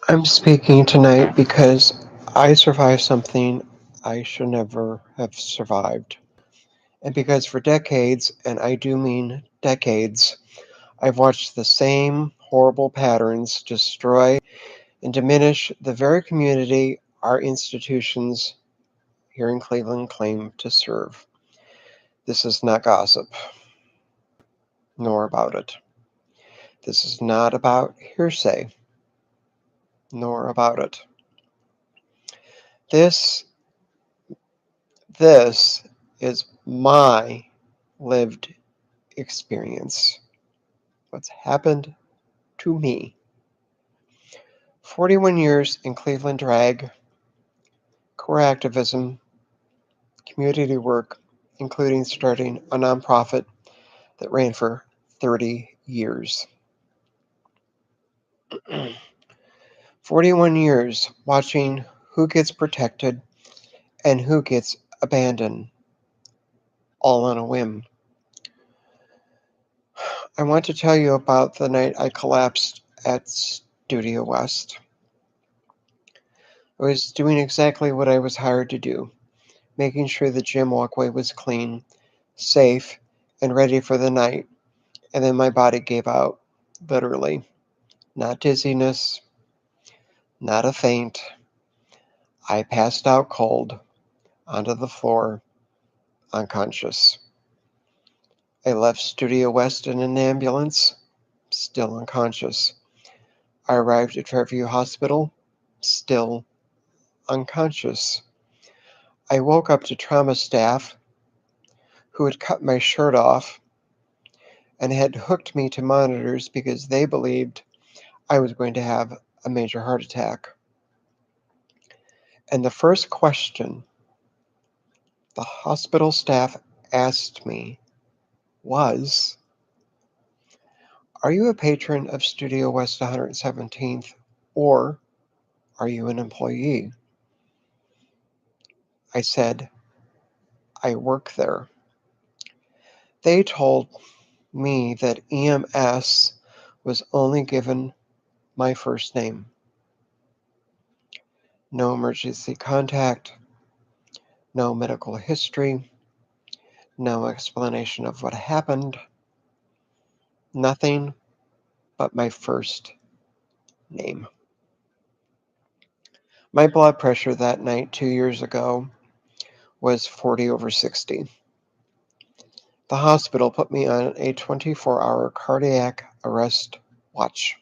I'm speaking tonight because I survived something I should never have survived. And because for decades, and I do mean decades, I've watched the same horrible patterns destroy and diminish the very community our institutions here in Cleveland claim to serve. This is not gossip, nor about it. This is not about hearsay, nor about it. This this is my lived experience. What's happened to me. 41 years in Cleveland drag, core activism, community work, including starting a nonprofit that ran for 30 years. 41 years watching who gets protected and who gets abandoned, all on a whim. I want to tell you about the night I collapsed at Studio West. I was doing exactly what I was hired to do, making sure the gym walkway was clean, safe, and ready for the night, and then my body gave out, literally. Not dizziness, not a faint. I passed out cold, onto the floor, unconscious. I left Studio West in an ambulance, still unconscious. I arrived at Fairview Hospital, still unconscious. I woke up to trauma staff who had cut my shirt off and had hooked me to monitors because they believed I was going to have a major heart attack. And the first question the hospital staff asked me was, "Are you a patron of Studio West 117th or are you an employee?" I said, "I work there." They told me that EMS was only given my first name. No emergency contact, no medical history, no explanation of what happened, nothing but my first name. My blood pressure that night 2 years ago was 40 over 60. The hospital put me on a 24-hour cardiac arrest watch.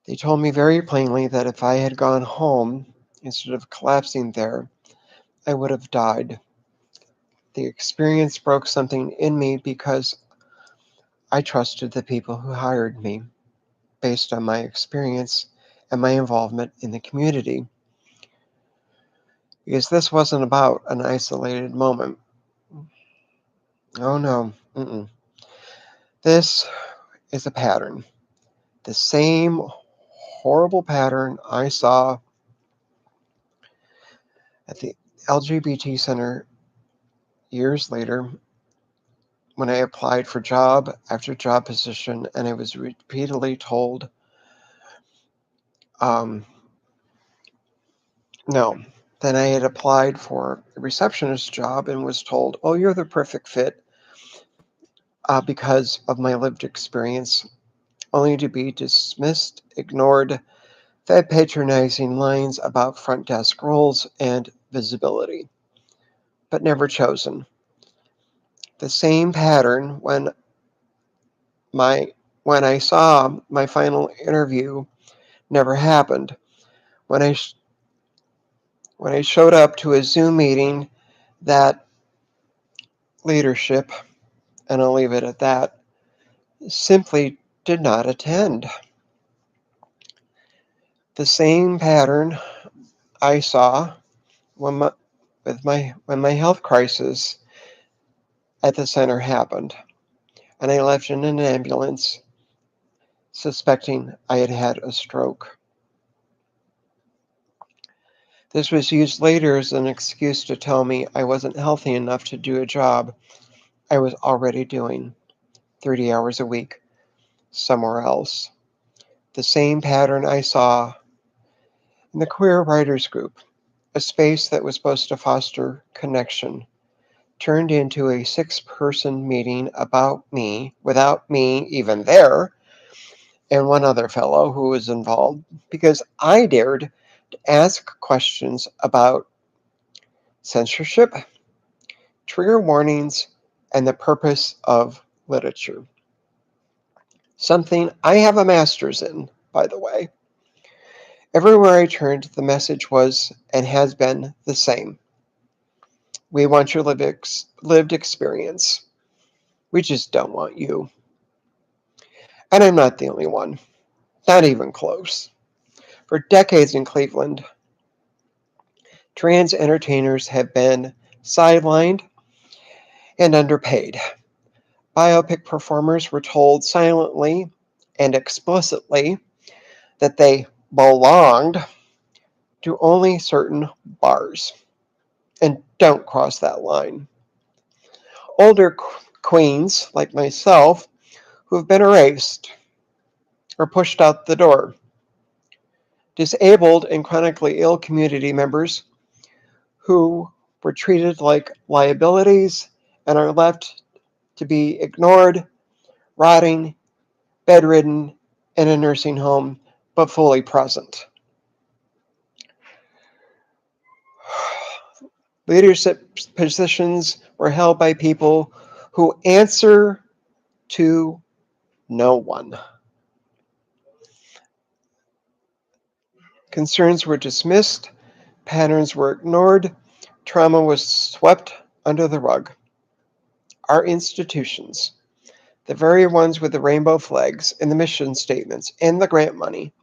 They told me very plainly that if I had gone home instead of collapsing there, I would have died. The experience broke something in me because I trusted the people who hired me based on my experience and my involvement in the community. Because this wasn't about an isolated moment. Oh no. This is a pattern. The same horrible pattern I saw at the LGBT Center years later when I applied for job after job position and I was repeatedly told, no. Then I had applied for a receptionist job and was told, oh, you're the perfect fit because of my lived experience, only to be dismissed, ignored, fed patronizing lines about front desk roles and visibility, but never chosen. The same pattern when I saw my final interview never happened. When I showed up to a Zoom meeting that leadership, and I'll leave it at that, simply did not attend. The same pattern I saw when my health crisis at the center happened, and I left in an ambulance suspecting I had had a stroke. This was used later as an excuse to tell me I wasn't healthy enough to do a job I was already doing 30 hours a week somewhere else. The same pattern I saw in the Queer Writers Group, a space that was supposed to foster connection, turned into a 6-person meeting about me, without me even there, and one other fellow who was involved, because I dared to ask questions about censorship, trigger warnings, and the purpose of literature. Something I have a master's in, by the way. Everywhere I turned, the message was and has been the same. We want your lived experience. We just don't want you. And I'm not the only one, not even close. For decades in Cleveland, trans entertainers have been sidelined and underpaid. Biopic performers were told silently and explicitly that they belonged to only certain bars. And don't cross that line. Older queens like myself who have been erased or pushed out the door. Disabled and chronically ill community members who were treated like liabilities and are left to be ignored, rotting, bedridden, in a nursing home, but fully present. Leadership positions were held by people who answer to no one. Concerns were dismissed, patterns were ignored, trauma was swept under the rug. Our institutions, the very ones with the rainbow flags and the mission statements and the grant money,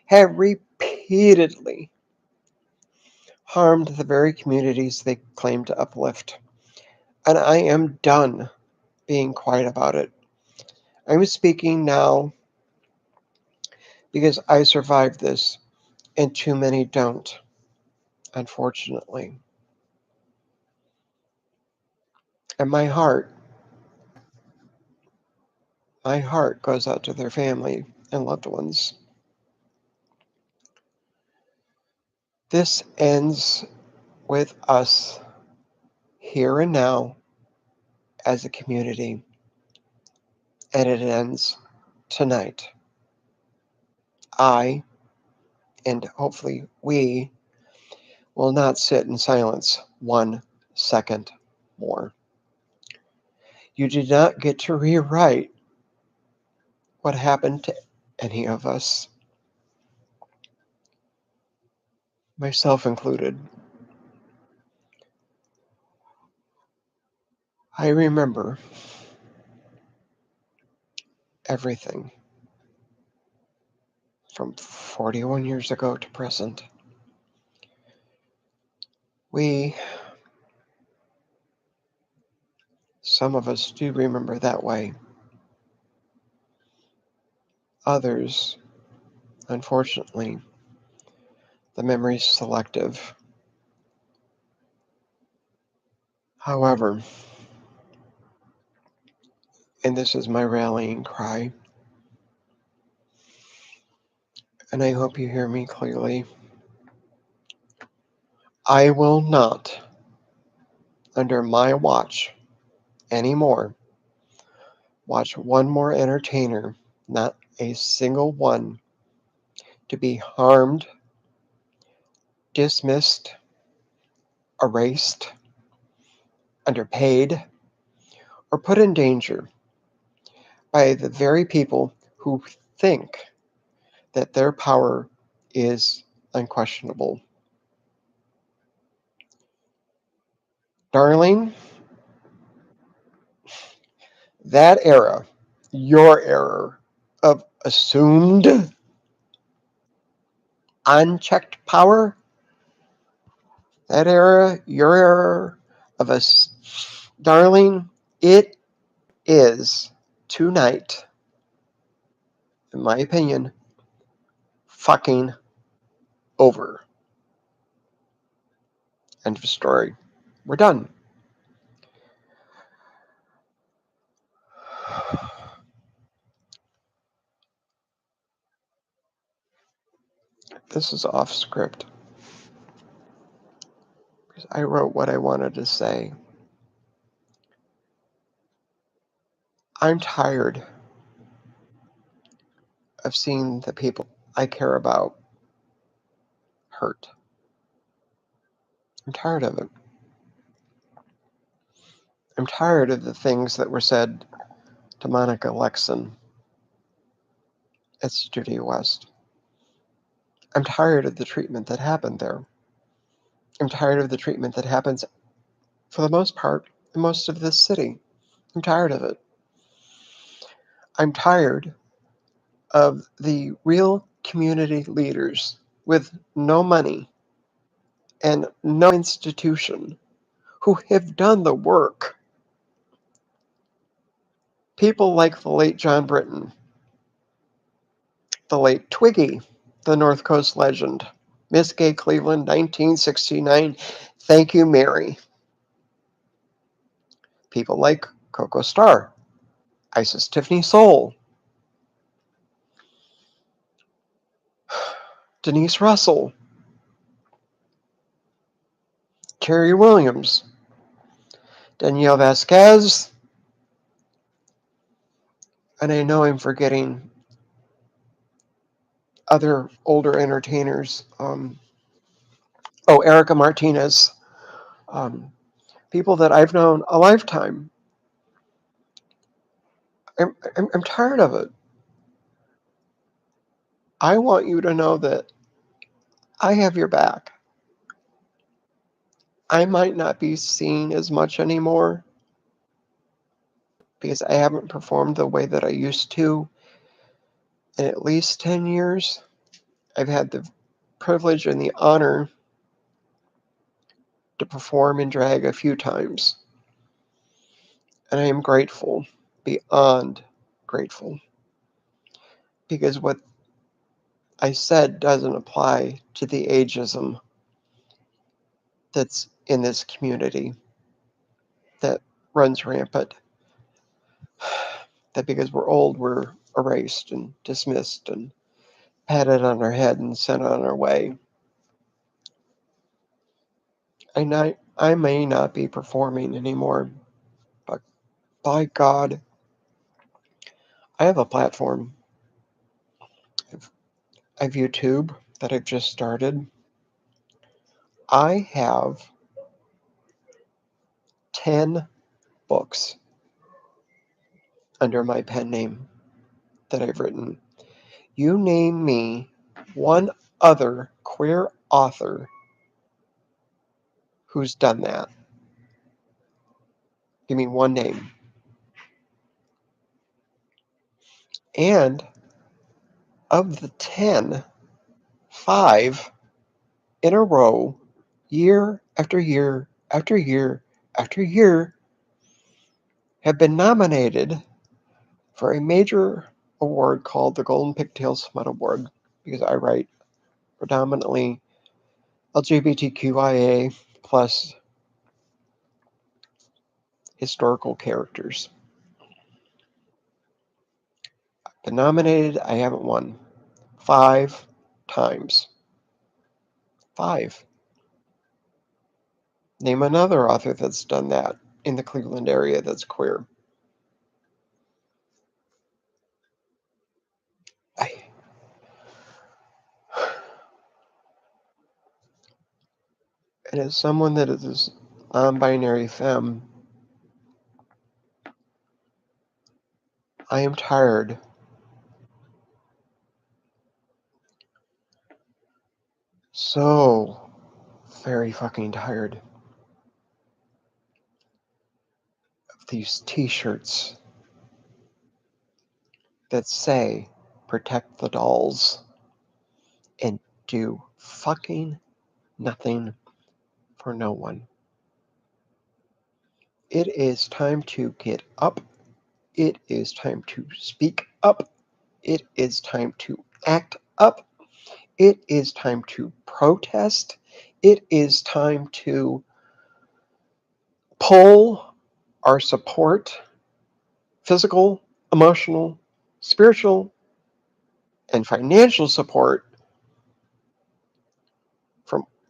have repeatedly harmed the very communities they claim to uplift. And I am done being quiet about it. I'm speaking now because I survived this, and too many don't, unfortunately. And my heart goes out to their family and loved ones. This ends with us here and now as a community, and it ends tonight. I, and hopefully we, will not sit in silence 1 second more. You did not get to rewrite what happened to any of us, myself included. I remember everything from 41 years ago to present. We, some of us do remember that way. Others, unfortunately, the memory's selective. However, and this is my rallying cry, and I hope you hear me clearly, I will not, under my watch anymore, watch one more entertainer, not a single one, to be harmed, dismissed, erased, underpaid, or put in danger by the very people who think that their power is unquestionable. Darling, that era, your era of assumed, unchecked power, that era, your era of us, darling, it is tonight, in my opinion, fucking over. End of story. We're done. This is off script because I wrote what I wanted to say. I'm tired of seeing the people I care about hurt. I'm tired of it. I'm tired of the things that were said to Monica Lexon at Studio West. I'm tired of the treatment that happened there. I'm tired of the treatment that happens, for the most part, in most of this city. I'm tired of it. I'm tired of the real community leaders with no money and no institution who have done the work. People like the late John Britton, the late Twiggy, the North Coast legend, Miss Gay Cleveland, 1969, Thank You, Mary. People like Coco Starr, Isis Tiffany Soul, Denise Russell, Carrie Williams, Danielle Vasquez, and I know I'm forgetting other older entertainers. Erica Martinez. Um, People that I've known a lifetime. I'm tired of it. I want you to know that I have your back. I might not be seen as much anymore because I haven't performed the way that I used to in at least 10 years. I've had the privilege and the honor to perform in drag a few times. And I am grateful, beyond grateful, because what I said doesn't apply to the ageism that's in this community that runs rampant. That because we're old, we're erased and dismissed and patted on our head and sent on our way. I may not be performing anymore, but by God, I have a platform. I've YouTube that I've just started. I have 10 books under my pen name that I've written. You name me one other queer author who's done that. Give me one name. And of the 10, 5 in a row, year after year after year after year, have been nominated for a major award called the Golden Pigtail Smut Award, because I write predominantly LGBTQIA plus historical characters. I've been nominated, I haven't won 5 times. 5. Name another author that's done that in the Cleveland area that's queer. I, and as someone that is non-binary femme, I am tired. So very fucking tired of these t-shirts that say protect the dolls and do fucking nothing for no one. It is time to get up. It is time to speak up. It is time to act up. It is time to protest. It is time to pull our support, physical, emotional, spiritual, and financial support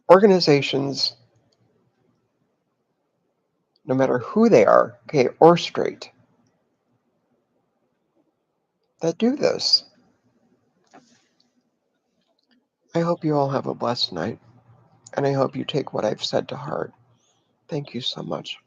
Organizations, no matter who they are, gay or straight, that do this. I hope you all have a blessed night, and I hope you take what I've said to heart. Thank you so much.